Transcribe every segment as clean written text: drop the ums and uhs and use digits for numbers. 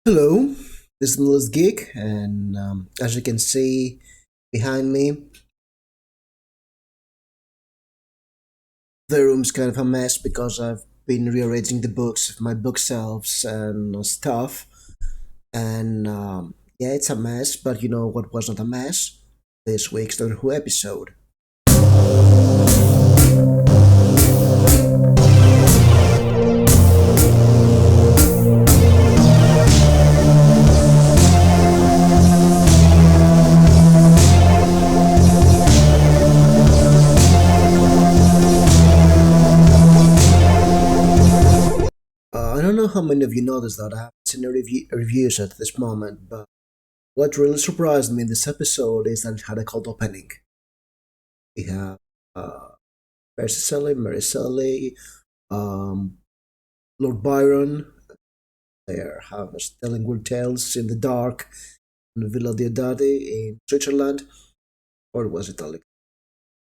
Hello, this is Nicholas Geek, and as you can see behind me, the room's kind of a mess because I've been rearranging the books of my bookshelves and stuff. And yeah, it's a mess, but you know what was not a mess? This week's Doctor Who episode. I don't know how many of you noticed that I haven't seen any reviews at this moment, but what really surprised me in this episode is that it had a cold opening. We have uh, Percy Shelley, Mary Shelley, um, Lord Byron. They're telling good tales in the dark in Villa Diodati in Switzerland. Or was it Italy?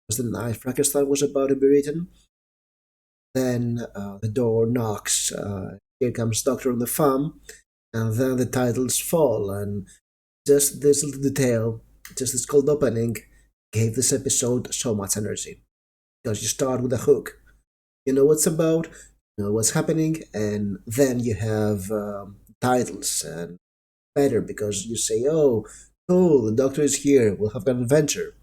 Was the night Frankenstein was about to be written? Then the door knocks. Here comes Doctor on the farm, and then the titles fall. And just this little detail, just this cold opening, gave this episode so much energy because you start with a hook. You know what's about, you know what's happening, and then you have titles and better because you say, "Oh, cool, the Doctor is here. We'll have an adventure."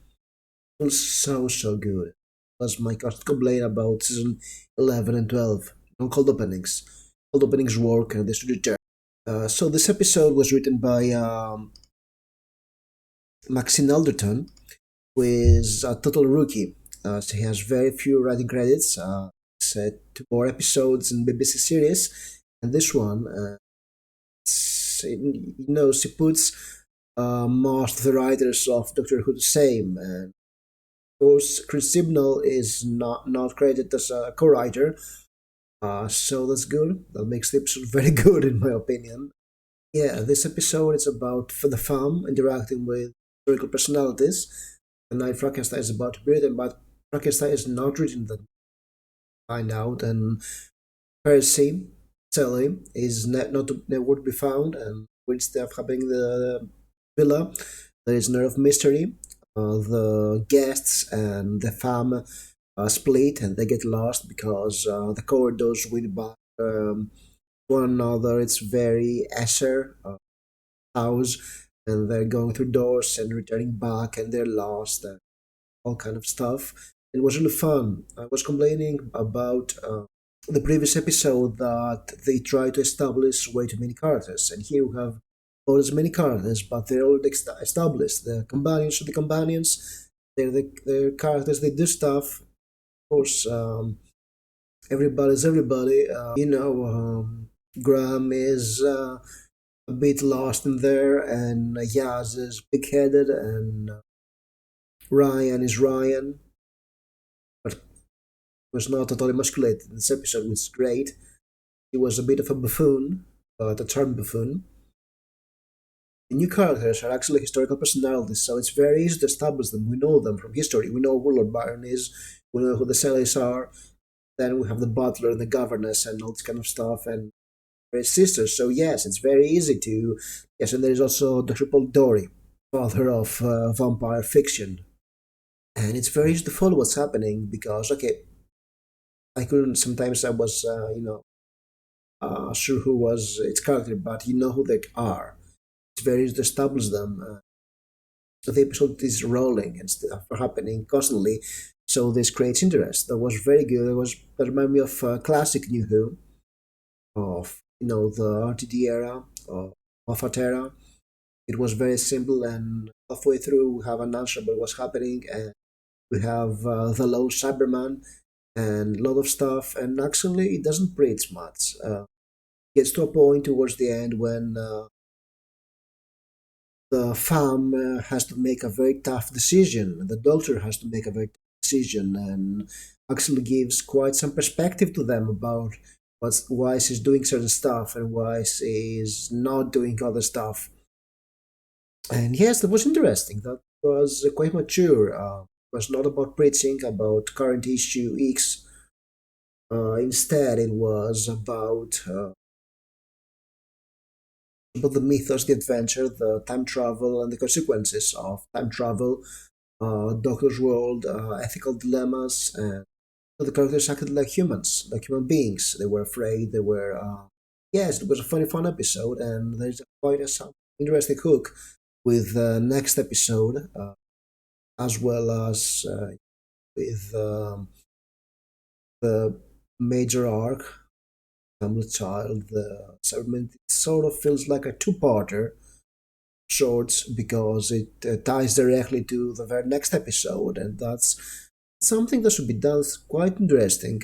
It was so good. That's my constant complaint about season 11 and 12. No cold openings. Cold openings work and they should return. So this episode was written by Maxine Alderton, who is a total rookie. She has very few writing credits. Said two more episodes in BBC series, and this one, she puts most of the writers of Doctor Who the same. And of course, Chris Chibnall is not credited as a co-writer, so that's good. That makes the episode very good, in my opinion. Yeah, this episode is about for the farm interacting with historical personalities. The night Frankenstein is about to be written, but Frankenstein is not written. That find out, and Percy Shelley is not to, nowhere to be found, and weird stuff happening in the villa. There is an air of mystery. The guests and the farm split, and they get lost because the corridors lead back one another. It's very Escher house, and they're going through doors and returning back, and they're lost, and all kind of stuff. It was really fun. I was complaining about the previous episode that they try to establish way too many characters, and here we have not as many characters, but they're already established. The companions are the companions. They're characters. They do stuff. Of course, everybody's everybody. Graham is a bit lost in there, and Yaz is big-headed, and Ryan is Ryan, but was not totally musculated. This episode was great. He was a bit of a buffoon, but a charming buffoon. The new characters are actually historical personalities, so it's very easy to establish them. We know them from history. We know who Lord Byron is. We know who the Sallys are. Then we have the butler and the governess and all this kind of stuff, and his sisters. So yes, it's very easy to. Yes, and there is also Dr. Paul Dory, father of vampire fiction, and it's very easy to follow what's happening because okay, I couldn't. Sometimes I was sure who was its character, but you know who they are. It's very easy to establish them. The episode is rolling and stuff are happening constantly, so this creates interest. That was very good. That reminded me of classic New Who, of the RTD era, of Moffat era. It was very simple, and halfway through we have an answer about what's happening, and we have the low Cyberman and a lot of stuff. And actually, it doesn't preach much. Gets to a point towards the end when the farm has to make a very tough decision. The doctor has to make a very tough decision, and actually gives quite some perspective to them about why she's doing certain stuff and why she's not doing other stuff. And yes, that was interesting. That was quite mature. It was not about preaching about current issue X. Instead, it was about about the mythos, the adventure, the time travel, and the consequences of time travel, Doctor's world, ethical dilemmas, and the characters acted like human beings. They were afraid. They were. Yes, it was a funny, fun episode, and there's quite a some interesting hook with the next episode, as well as with the major arc, Hamlet Child. The segment it sort of feels like a two-parter shorts because it ties directly to the very next episode, and that's something that should be done. It's quite interesting.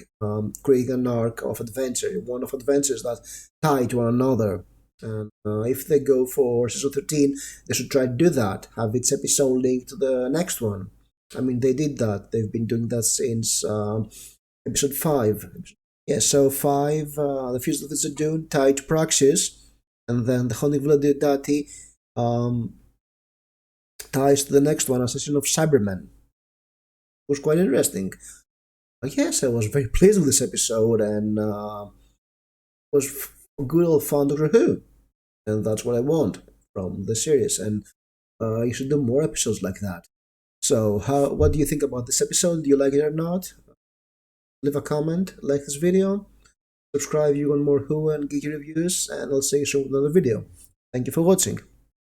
Creating an arc of adventure, one of adventures that tie to one another. And if they go for season 13, they should try to do that. Have its episode linked to the next one. I mean, they did that. They've been doing that since episode 5. Yeah, so 5, the Fuse of the Dune, tied to Praxis, and then the Haunting of Villa Diodati um, ties to the next one, Assassin of Cybermen. It was quite interesting. Yes, I was very pleased with this episode, and was good old fun Doctor Who, and that's what I want from the series. And you should do more episodes like that. So, what do you think about this episode? Do you like it or not? Leave a comment, like this video, subscribe if you want more Who and geeky reviews, and I'll see you soon with another video. Thank you for watching.